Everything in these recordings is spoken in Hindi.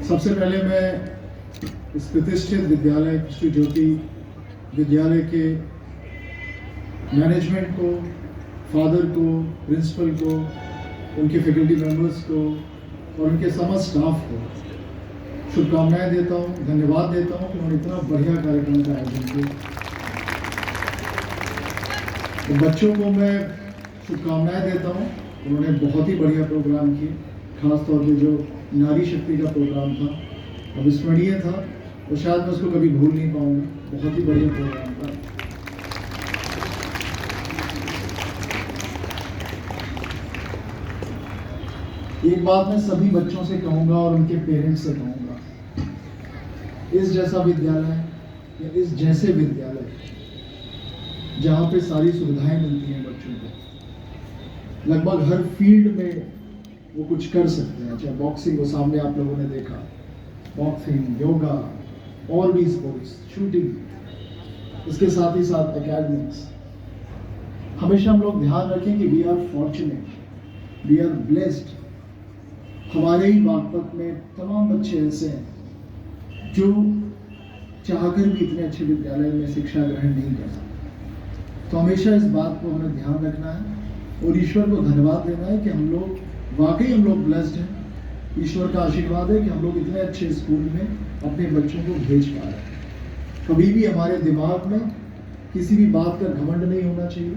सबसे पहले मैं इस प्रतिष्ठित विद्यालय कृष्ण ज्योति विद्यालय के मैनेजमेंट को, फादर को, प्रिंसिपल को, उनके फैकल्टी मेंबर्स को और उनके समस्त स्टाफ को शुभकामनाएं देता हूं, धन्यवाद देता हूं कि उन्होंने इतना बढ़िया कार्यक्रम का आयोजन किया। तो बच्चों को मैं शुभकामनाएं देता हूं, उन्होंने बहुत ही बढ़िया प्रोग्राम किए। खासतौर पे जो नारी शक्ति का प्रोग्राम था, अविस्मरणीय था और शायद मैं उसको कभी भूल नहीं पाऊंगा। बहुत ही बढ़िया प्रोग्राम था। एक बात मैं सभी बच्चों से कहूंगा और उनके पेरेंट्स से कहूंगा, इस जैसा विद्यालय या इस जैसे विद्यालय जहाँ पे सारी सुविधाएं मिलती हैं बच्चों को, लगभग हर फील्ड में वो कुछ कर सकते हैं। चाहे बॉक्सिंग, वो सामने आप लोगों ने देखा, बॉक्सिंग, योगा और भी स्पोर्ट्स, शूटिंग, इसके साथ ही साथ एकेडमिक्स। हमेशा हम लोग ध्यान रखें कि we are fortunate, we are blessed. हमारे ही बागपत में तमाम बच्चे ऐसे हैं जो चाहकर भी इतने अच्छे विद्यालय में शिक्षा ग्रहण नहीं कर सकते। तो हमेशा इस बात को हमें ध्यान रखना है और ईश्वर को धन्यवाद देना है कि हम लोग ब्लेस्ड हैं। ईश्वर का आशीर्वाद है कि हम लोग इतने अच्छे स्कूल में अपने बच्चों को भेज पा रहे हैं। कभी भी हमारे दिमाग में किसी भी बात का घमंड नहीं होना चाहिए,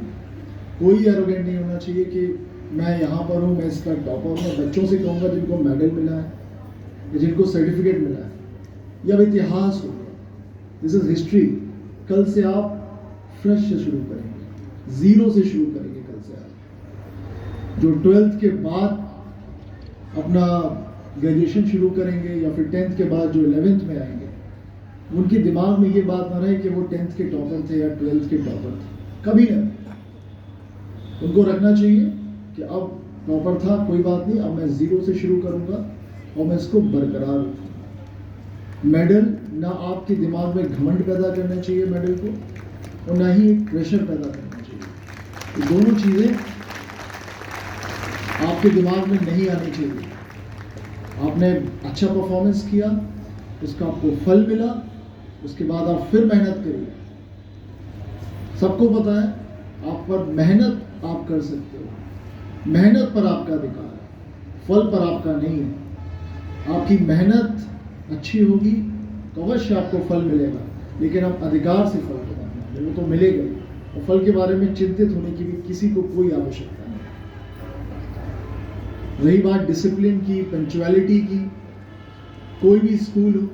कोई एरोगेंट नहीं होना चाहिए कि मैं यहाँ पर हूँ, मैं इसका टॉपर हूँ। बच्चों से कहूँगा जिनको मेडल मिला है या जिनको सर्टिफिकेट मिला है या इतिहास हो, दिस इज हिस्ट्री। कल से आप फ्रेश से शुरू करेंगे, जीरो से शुरू करेंगे। कल से आप जो 12th के बाद अपना ग्रेजुएशन शुरू करेंगे या फिर 10th के बाद जो 11th में आएंगे, उनके दिमाग में ये बात ना रहे कि वो 10th के टॉपर थे या 12th के टॉपर थे, कभी ना। उनको रखना चाहिए कि अब टॉपर था, कोई बात नहीं, अब मैं जीरो से शुरू करूंगा और मैं इसको बरकरार रखूंगा। मेडल ना आपके दिमाग में घमंड पैदा करना चाहिए मेडल को, और ना ही एक प्रेशर पैदा करना चाहिए। ये दोनों चीजें आपके दिमाग में नहीं आनी चाहिए। आपने अच्छा परफॉर्मेंस किया, उसका आपको फल मिला, उसके बाद आप फिर मेहनत करिए। सबको पता है आप पर मेहनत आप कर सकते हो, मेहनत पर आपका अधिकार है, फल पर आपका नहीं है। आपकी मेहनत अच्छी होगी तो अवश्य आपको फल मिलेगा, लेकिन आप अधिकार से फल को मांगेंगे, वो तो मिलेगा। और फल के बारे में चिंतित होने की भी किसी को कोई आवश्यकता नहीं। रही बात डिसिप्लिन की, पंक्चुअलिटी की, कोई भी स्कूल हो,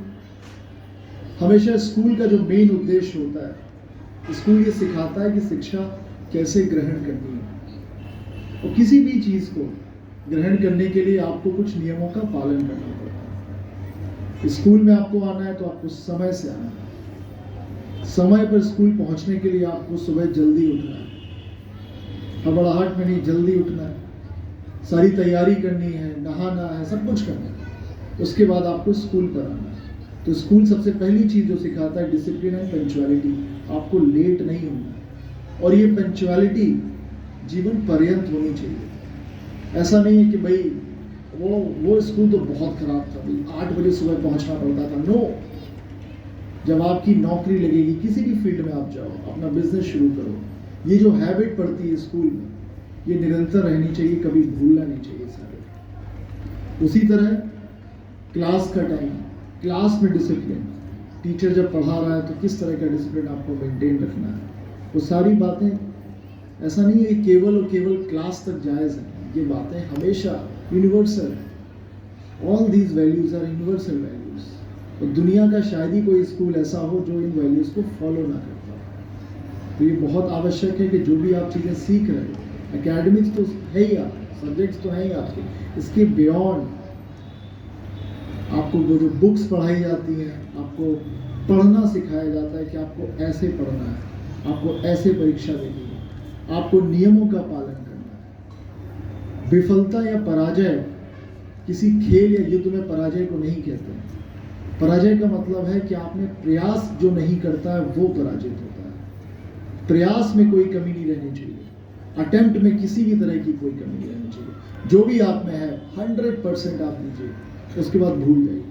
हमेशा स्कूल का जो मेन उद्देश्य होता है, स्कूल ये सिखाता है कि शिक्षा कैसे ग्रहण करनी है। और किसी भी चीज को ग्रहण करने के लिए आपको कुछ नियमों का पालन करना पड़ता है। स्कूल में आपको आना है तो आपको समय से आना है। समय पर स्कूल पहुंचने के लिए आपको सुबह जल्दी उठना है, हड़बड़ाहट में नहीं, जल्दी उठना है, सारी तैयारी करनी है, नहाना है, सब कुछ करना है। उसके बाद आपको स्कूल पर आना है। तो स्कूल सबसे पहली चीज जो सिखाता है डिसिप्लिन एंड पंक्चुअलिटी। आपको लेट नहीं होना है, और ये पंक्चुअलिटी जीवन पर्यंत होनी चाहिए। ऐसा नहीं है कि भाई वो स्कूल तो बहुत खराब था, भाई 8 बजे सुबह पहुंचना पड़ता था। नो, जब आपकी नौकरी लगेगी, किसी भी फील्ड में आप जाओ, अपना बिजनेस शुरू करो, ये जो हैबिट पड़ती है स्कूल में, ये निरंतर रहनी चाहिए, कभी भूलना नहीं चाहिए सारे। उसी तरह क्लास का टाइम, क्लास में डिसिप्लिन, टीचर जब पढ़ा रहा है तो किस तरह का डिसिप्लिन आपको मेंटेन रखना है, वो सारी बातें। ऐसा नहीं है केवल और केवल क्लास तक जायज़ है, ये बातें हमेशा यूनिवर्सल है। All these values are universal values. और दुनिया का शायद ही कोई स्कूल ऐसा हो जो इन वैल्यूज को फॉलो ना करता। तो ये बहुत आवश्यक है कि जो भी आप चीज़ें सीख रहे हो, एकेडमिक्स तो है ही, आप सब्जेक्ट्स तो हैं ही आपके, इसके बियॉन्ड आपको वो जो बुक्स पढ़ाई जाती हैं, आपको पढ़ना सिखाया जाता है कि आपको ऐसे पढ़ना है, आपको ऐसे परीक्षा देनी है, आपको नियमों का पालन करना है। विफलता या पराजय किसी खेल या युद्ध में पराजय को नहीं कहते हैं। पराजय का मतलब है कि आपने प्रयास जो नहीं करता है वो पराजित होता है। प्रयास में कोई कमी नहीं रहनी चाहिए, अटेम्प्ट में किसी भी तरह की कोई कमी नहीं रहनी चाहिए। जो भी आप में है 100% आप दीजिए, उसके बाद भूल जाइए।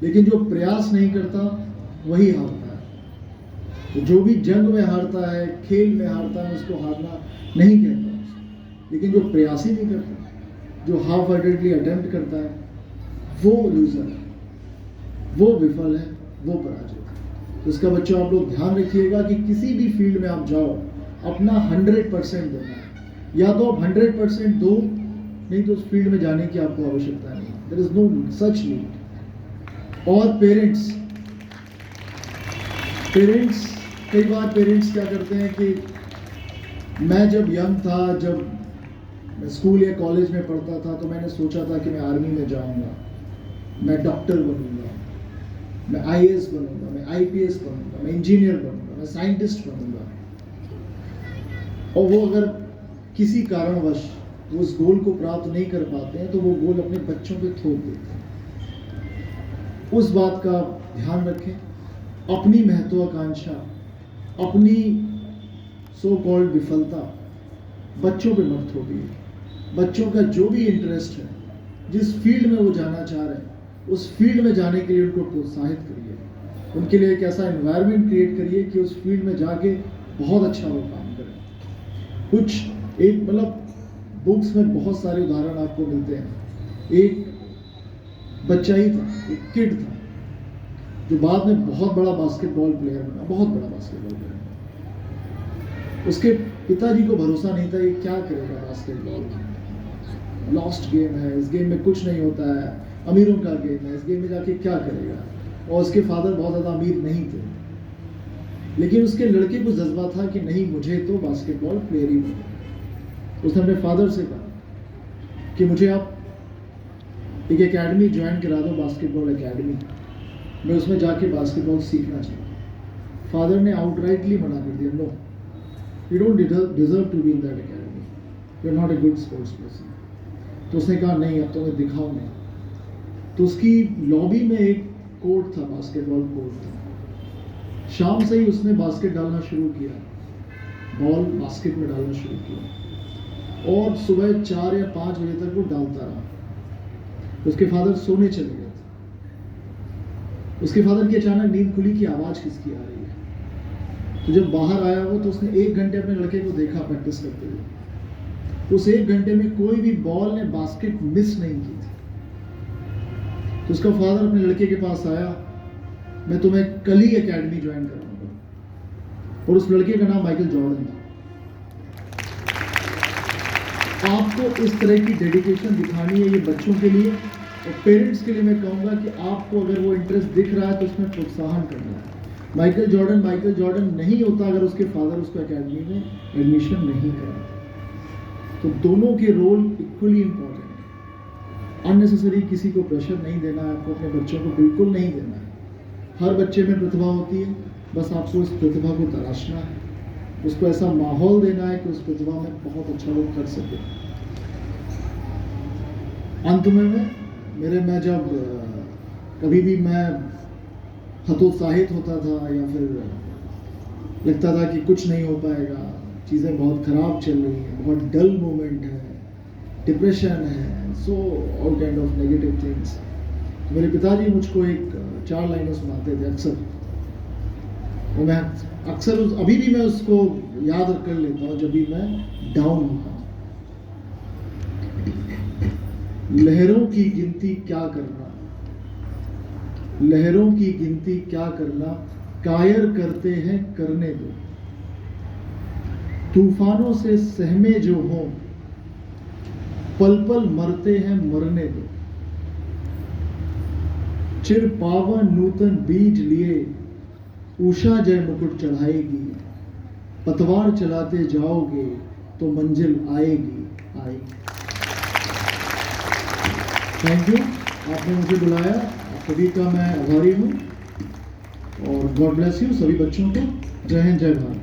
लेकिन जो प्रयास नहीं करता वही हारता है। तो जो भी जंग में हारता है, खेल में हारता है, उसको हारना नहीं कहता। लेकिन जो प्रयास ही नहीं करता, जो हाफ हार्टेडली अटेम्प्ट करता है, वो लूजर है, वो विफल है, वो पराजित है। तो इसका बच्चों आप लोग ध्यान रखिएगा कि किसी भी फील्ड में आप जाओ, अपना 100% देना है। या तो आप 100% दो, नहीं तो उस फील्ड में जाने की आपको आवश्यकता नहीं। There is no such need. और पेरेंट्स कई बार पेरेंट्स क्या करते हैं कि मैं जब यंग था, जब मैं स्कूल या कॉलेज में पढ़ता था, तो मैंने सोचा था कि मैं आर्मी में जाऊंगा, मैं डॉक्टर बनूंगा, मैं आईएएस बनूंगा, मैं आईपीएस बनूंगा, मैं इंजीनियर बनूंगा, मैं साइंटिस्ट बनूंगा। और वो अगर किसी कारणवश वो उस गोल को प्राप्त नहीं कर पाते हैं, तो वो गोल अपने बच्चों पे थोप देते हैं। उस बात का ध्यान रखें। अपनी महत्वाकांक्षा, अपनी सो कॉल्ड विफलता बच्चों पे मत थोपिए। बच्चों का जो भी इंटरेस्ट है, जिस फील्ड में वो जाना चाह रहे हैं, उस फील्ड में जाने के लिए उनको प्रोत्साहित करिए। उनके लिए एक ऐसा एनवायरनमेंट क्रिएट करिए कि उस फील्ड में जाके बहुत अच्छा वो काम करें। कुछ एक मतलब बुक्स में बहुत सारे उदाहरण आपको मिलते हैं। एक बच्चा ही था, एक किड था, जो बाद में बहुत बड़ा बास्केटबॉल प्लेयर बना, बहुत बड़ा बास्केटबॉल प्लेयर बना। उसके पिताजी को भरोसा नहीं था ये क्या करेगा, बास्केटबॉल लॉस्ट गेम है, इस गेम में कुछ नहीं होता है, अमीरों का गेम है, इस गेम में जाके क्या करेगा। और उसके फादर बहुत ज़्यादा अमीर नहीं थे, लेकिन उसके लड़के को जज्बा था कि नहीं, मुझे तो बास्केटबॉल प्लेयर ही बनना। उसने अपने फादर से कहा कि मुझे आप एक एकेडमी ज्वाइन करा दो, बास्केटबॉल एकेडमी, मैं उसमें जाके बास्केटबॉल सीखना चाहता। फादर ने आउटराइटली मना कर दिया, no, you don't deserve to be in that academy, you are not a good sports person. तो उसने कहा नहीं, अब तो मैं दिखाऊंगा। तो उसकी लॉबी में एक कोर्ट था, बास्केटबॉल कोर्ट था। शाम से ही उसने बास्केट डालना शुरू किया, बॉल बास्केट में डालना शुरू किया, और सुबह 4 या 5 बजे तक वो डालता रहा। उसके फादर सोने चले गए थे। उसके फादर की अचानक नींद खुली कि आवाज किसकी आ रही है। तो जब बाहर आया वो, तो उसने 1 घंटे अपने लड़के को देखा प्रैक्टिस करते हुए। उस 1 घंटे में कोई भी बॉल ने बास्केट मिस नहीं की थी। तो उसका फादर अपने लड़के के पास आया, मैं तुम्हें कल ही एकेडमी ज्वाइन कराऊंगा। और उस लड़के का नाम माइकल जॉर्डन था। आपको इस तरह की डेडिकेशन दिखानी है ये बच्चों के लिए। और पेरेंट्स के लिए मैं कहूँगा कि आपको अगर वो इंटरेस्ट दिख रहा है तो उसमें प्रोत्साहन करना है। माइकल जॉर्डन नहीं होता अगर उसके फादर उसको एकेडमी में एडमिशन नहीं कराते। तो दोनों के रोल इक्वली इम्पोर्टेंट है। अननेसेसरी किसी को प्रेशर नहीं देना है, आपको अपने बच्चों को बिल्कुल नहीं देना है। हर बच्चे में प्रतिभा होती है, बस आपको उस प्रतिभा को तराशना है, उसको ऐसा माहौल देना है कि उस प्रतिभा में बहुत अच्छा वो कर सके। अंत में मैं जब कभी भी मैं हतोत्साहित होता था या फिर लगता था कि कुछ नहीं हो पाएगा, चीज़ें बहुत ख़राब चल रही हैं, बहुत डल मोमेंट है, डिप्रेशन है, so all kind of negative things, तो मेरे पिताजी मुझको एक 4 लाइनें सुनाते थे अक्सर। और मैं अक्सर अभी भी मैं उसको याद कर लेता हूँ जब भी मैं डाउन होता हूँ। लहरों की गिनती क्या करना, लहरों की गिनती क्या करना, कायर करते हैं करने दो। तूफानों से सहमे जो हों, पल पल मरते हैं मरने दो। चिर पावन नूतन बीज लिए, उषा जय मुकुट चढ़ाएगी। पतवार चलाते जाओगे तो मंजिल आएगी आएगी। थैंक यू, आपने मुझे बुलाया, आप सभी का मैं आभारी हूँ। और गॉड ब्लेस यू सभी बच्चों को। जय हिंद, जय भारत।